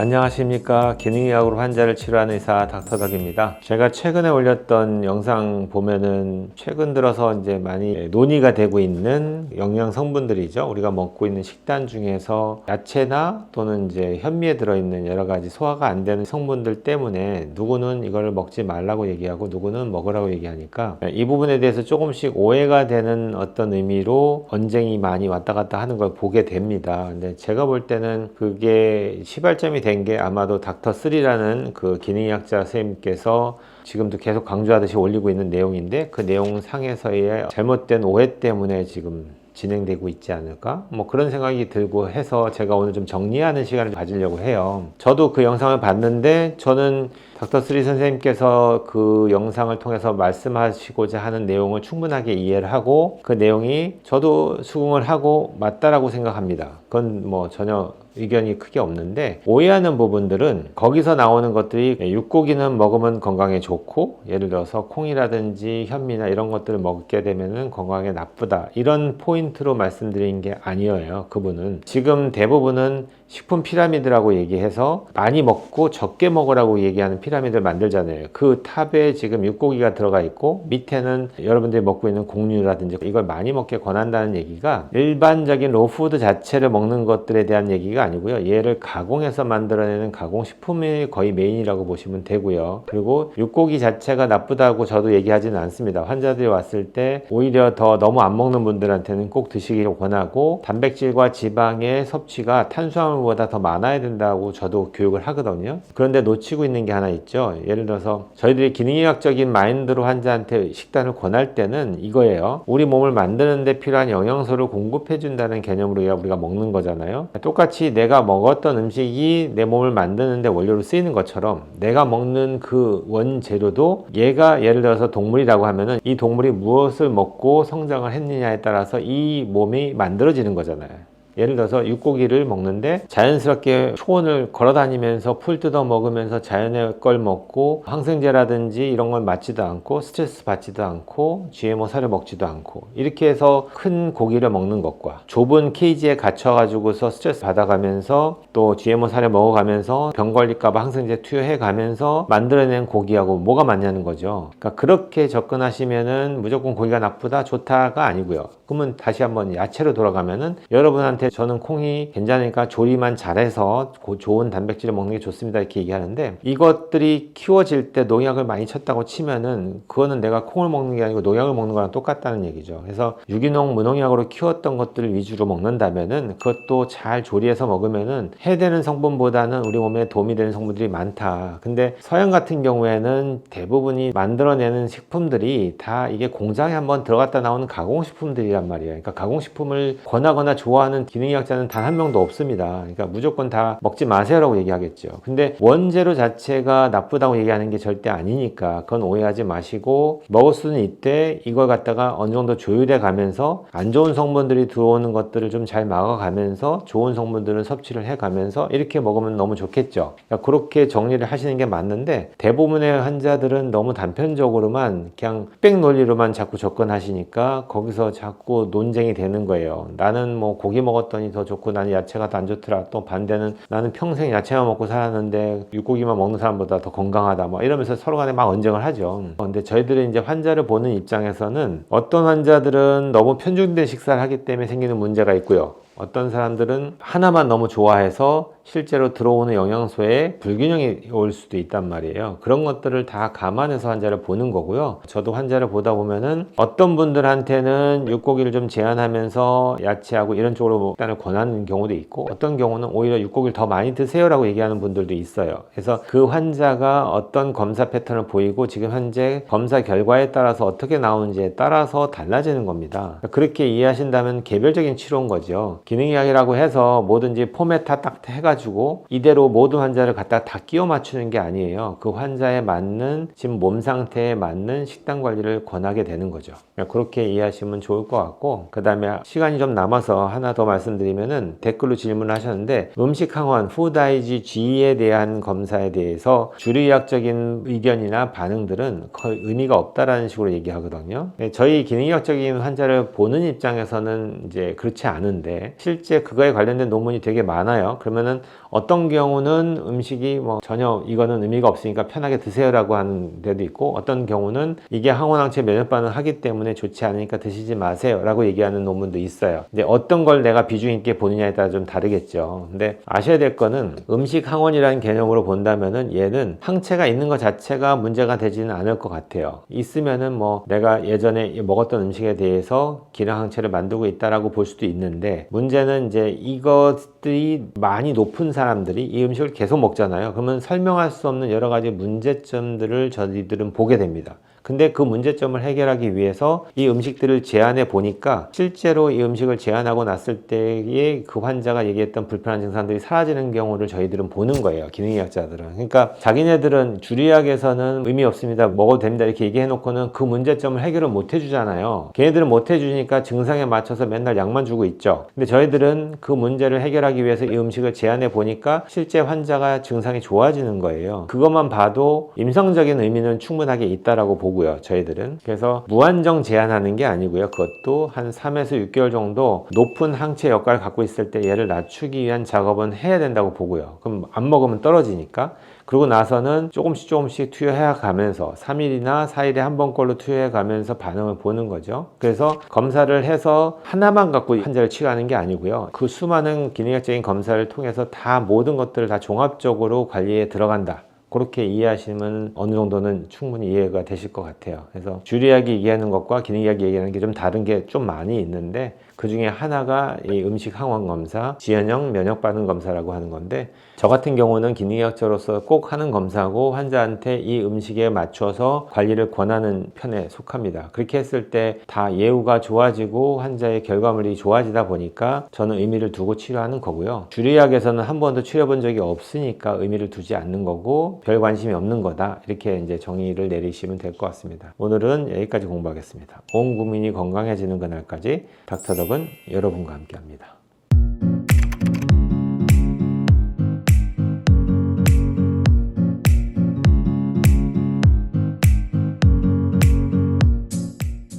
안녕하십니까. 기능의학으로 환자를 치료하는 의사 닥터덕입니다. 제가 최근에 올렸던 영상 보면은 최근 들어서 이제 많이 논의가 되고 있는 영양 성분들이죠. 우리가 먹고 있는 식단 중에서 야채나 또는 이제 현미에 들어있는 여러 가지 소화가 안 되는 성분들 때문에 누구는 이걸 먹지 말라고 얘기하고 누구는 먹으라고 얘기하니까 이 부분에 대해서 조금씩 오해가 되는 어떤 의미로 언쟁이 많이 왔다 갔다 하는 걸 보게 됩니다. 근데 제가 볼 때는 그게 시발점이 된 게 아마도 닥터3라는 그 기능의학자 선생님께서 지금도 계속 강조하듯이 올리고 있는 내용인데 그 내용 상에서의 잘못된 오해 때문에 지금 진행되고 있지 않을까? 뭐 그런 생각이 들고 해서 제가 오늘 좀 정리하는 시간을 가지려고 해요. 저도 그 영상을 봤는데 저는 닥터3 선생님께서 그 영상을 통해서 말씀하시고자 하는 내용을 충분하게 이해를 하고 그 내용이 저도 수긍을 하고 맞다라고 생각합니다. 그건 뭐 전혀 의견이 크게 없는데 오해하는 부분들은 거기서 나오는 것들이 육고기는 먹으면 건강에 좋고 예를 들어서 콩이라든지 현미나 이런 것들을 먹게 되면 건강에 나쁘다 이런 포인트로 말씀드린 게 아니에요. 그분은 지금 대부분은 식품 피라미드라고 얘기해서 많이 먹고 적게 먹으라고 얘기하는 피라미드를 만들잖아요. 그 탑에 지금 육고기가 들어가 있고 밑에는 여러분들이 먹고 있는 곡류라든지 이걸 많이 먹게 권한다는 얘기가 일반적인 로푸드 자체를 먹는 것들에 대한 얘기가 아니고요. 얘를 가공해서 만들어내는 가공식품이 거의 메인이라고 보시면 되고요. 그리고 육고기 자체가 나쁘다고 저도 얘기하지는 않습니다. 환자들이 왔을 때 오히려 더 너무 안 먹는 분들한테는 꼭 드시기를 권하고 단백질과 지방의 섭취가 탄수화물보다 더 많아야 된다고 저도 교육을 하거든요. 그런데 놓치고 있는 게 하나 있죠. 예를 들어서 저희들이 기능의학적인 마인드로 환자한테 식단을 권할 때는 이거예요. 우리 몸을 만드는 데 필요한 영양소를 공급해 준다는 개념으로 우리가 먹는 거잖아요. 똑같이 내가 먹었던 음식이 내 몸을 만드는 데 원료로 쓰이는 것처럼 내가 먹는 그 원재료도 얘가 예를 들어서 동물이라고 하면은 이 동물이 무엇을 먹고 성장을 했느냐에 따라서 이 몸이 만들어지는 거잖아요. 예를 들어서 육고기를 먹는데 자연스럽게 초원을 걸어 다니면서 풀 뜯어 먹으면서 자연의 걸 먹고 항생제라든지 이런 걸 맞지도 않고 스트레스 받지도 않고 GMO 살을 먹지도 않고 이렇게 해서 큰 고기를 먹는 것과 좁은 케이지에 갇혀 가지고서 스트레스 받아가면서 또 GMO 살을 먹어가면서 병 걸릴까 봐 항생제 투여해 가면서 만들어낸 고기하고 뭐가 맞냐는 거죠. 그러니까 그렇게 접근하시면은 무조건 고기가 나쁘다 좋다가 아니고요. 그러면 다시 한번 야채로 돌아가면은 여러분한테 저는 콩이 괜찮으니까 조리만 잘해서 좋은 단백질을 먹는 게 좋습니다 이렇게 얘기하는데 이것들이 키워질 때 농약을 많이 쳤다고 치면은 그거는 내가 콩을 먹는 게 아니고 농약을 먹는 거랑 똑같다는 얘기죠. 그래서 유기농 무농약으로 키웠던 것들을 위주로 먹는다면은 그것도 잘 조리해서 먹으면은 해되는 성분보다는 우리 몸에 도움이 되는 성분들이 많다. 근데 서양 같은 경우에는 대부분이 만들어내는 식품들이 다 이게 공장에 한번 들어갔다 나오는 가공식품들이란 말이에요. 그러니까 가공식품을 권하거나 좋아하는 기능의학자는 단 한 명도 없습니다. 그러니까 무조건 다 먹지 마세요라고 얘기하겠죠. 근데 원재료 자체가 나쁘다고 얘기하는 게 절대 아니니까 그건 오해하지 마시고 먹을 수는 있대 이걸 갖다가 어느 정도 조율해 가면서 안 좋은 성분들이 들어오는 것들을 좀 잘 막아가면서 좋은 성분들을 섭취를 해가면서 이렇게 먹으면 너무 좋겠죠. 그러니까 그렇게 정리를 하시는 게 맞는데 대부분의 환자들은 너무 단편적으로만 그냥 흑백 논리로만 자꾸 접근하시니까 거기서 자꾸 논쟁이 되는 거예요. 나는 뭐 고기 먹었더니 더 좋고 나는 야채가 더 안 좋더라. 또 반대는 나는 평생 야채만 먹고 살았는데 육고기만 먹는 사람보다 더 건강하다. 뭐 이러면서 서로 간에 막 언쟁을 하죠. 근데 저희들이 이제 환자를 보는 입장에서는 어떤 환자들은 너무 편중된 식사를 하기 때문에 생기는 문제가 있고요. 어떤 사람들은 하나만 너무 좋아해서 실제로 들어오는 영양소에 불균형이 올 수도 있단 말이에요. 그런 것들을 다 감안해서 환자를 보는 거고요. 저도 환자를 보다 보면은 어떤 분들한테는 육고기를 좀 제한하면서 야채하고 이런 쪽으로 식단을 권하는 경우도 있고 어떤 경우는 오히려 육고기를 더 많이 드세요라고 얘기하는 분들도 있어요. 그래서 그 환자가 어떤 검사 패턴을 보이고 지금 현재 검사 결과에 따라서 어떻게 나오는지에 따라서 달라지는 겁니다. 그렇게 이해하신다면 개별적인 치료인 거죠. 기능의학이라고 해서 뭐든지 포맷 딱 해가지고 이대로 모든 환자를 갖다 다 끼워 맞추는 게 아니에요. 그 환자에 맞는 지금 몸 상태에 맞는 식단 관리를 권하게 되는 거죠. 그렇게 이해하시면 좋을 것 같고 그 다음에 시간이 좀 남아서 하나 더 말씀드리면은 댓글로 질문을 하셨는데 음식 항원 푸드 IgG에 대한 검사에 대해서 주류의학적인 의견이나 반응들은 거의 의미가 없다라는 식으로 얘기하거든요. 저희 기능의학적인 환자를 보는 입장에서는 이제 그렇지 않은데 실제 그거에 관련된 논문이 되게 많아요. 그러면은 어떤 경우는 음식이 뭐 전혀 이거는 의미가 없으니까 편하게 드세요라고 하는 데도 있고, 어떤 경우는 이게 항원항체 면역 반응을 하기 때문에 좋지 않으니까 드시지 마세요라고 얘기하는 논문도 있어요. 이제 어떤 걸 내가 비중 있게 보느냐에 따라 좀 다르겠죠. 근데 아셔야 될 거는 음식 항원이라는 개념으로 본다면은 얘는 항체가 있는 것 자체가 문제가 되지는 않을 것 같아요. 있으면은 뭐 내가 예전에 먹었던 음식에 대해서 기능 항체를 만들고 있다라고 볼 수도 있는데, 문제는 이제 이것들이 많이 높은 사람들이 이 음식을 계속 먹잖아요. 그러면 설명할 수 없는 여러 가지 문제점들을 저희들은 보게 됩니다. 근데 그 문제점을 해결하기 위해서 이 음식들을 제안해 보니까 실제로 이 음식을 제안하고 났을 때의 그 환자가 얘기했던 불편한 증상들이 사라지는 경우를 저희들은 보는 거예요. 기능의학자들은. 그러니까 자기네들은 주의학에서는 의미 없습니다, 먹어도 됩니다 이렇게 얘기해 놓고는 그 문제점을 해결을 못 해주잖아요. 걔네들은 못 해주니까 증상에 맞춰서 맨날 약만 주고 있죠. 근데 저희들은 그 문제를 해결하기 위해서 이 음식을 제안해 보니까 실제 환자가 증상이 좋아지는 거예요. 그것만 봐도 임상적인 의미는 충분하게 있다라고 보고요, 저희들은. 그래서 무한정 제한하는 게 아니고요, 그것도 한 3에서 6개월 정도 높은 항체 역할을 갖고 있을 때 얘를 낮추기 위한 작업은 해야 된다고 보고요. 그럼 안 먹으면 떨어지니까. 그러고 나서는 조금씩 투여해 가면서 3일이나 4일에 한 번꼴로 투여해 가면서 반응을 보는 거죠. 그래서 검사를 해서 하나만 갖고 환자를 치료하는 게 아니고요, 그 수많은 기능학적인 검사를 통해서 다 모든 것들을 다 종합적으로 관리에 들어간다, 그렇게 이해하시면 어느 정도는 충분히 이해가 되실 것 같아요. 그래서 주의학이 얘기하는 것과 기능의학이 얘기하는 게 좀 다른 게 좀 많이 있는데, 그 중에 하나가 이 음식 항원 검사, 지연형 면역 반응 검사라고 하는 건데, 저 같은 경우는 기능의학자로서 꼭 하는 검사고 환자한테 이 음식에 맞춰서 관리를 권하는 편에 속합니다. 그렇게 했을 때 다 예후가 좋아지고 환자의 결과물이 좋아지다 보니까 저는 의미를 두고 치료하는 거고요. 주의학에서는 한 번도 치료본 적이 없으니까 의미를 두지 않는 거고 별 관심이 없는 거다, 이렇게 이제 정의를 내리시면 될 것 같습니다. 오늘은 여기까지 공부하겠습니다. 온 국민이 건강해지는 그날까지 닥터덕은 여러분과 함께 합니다.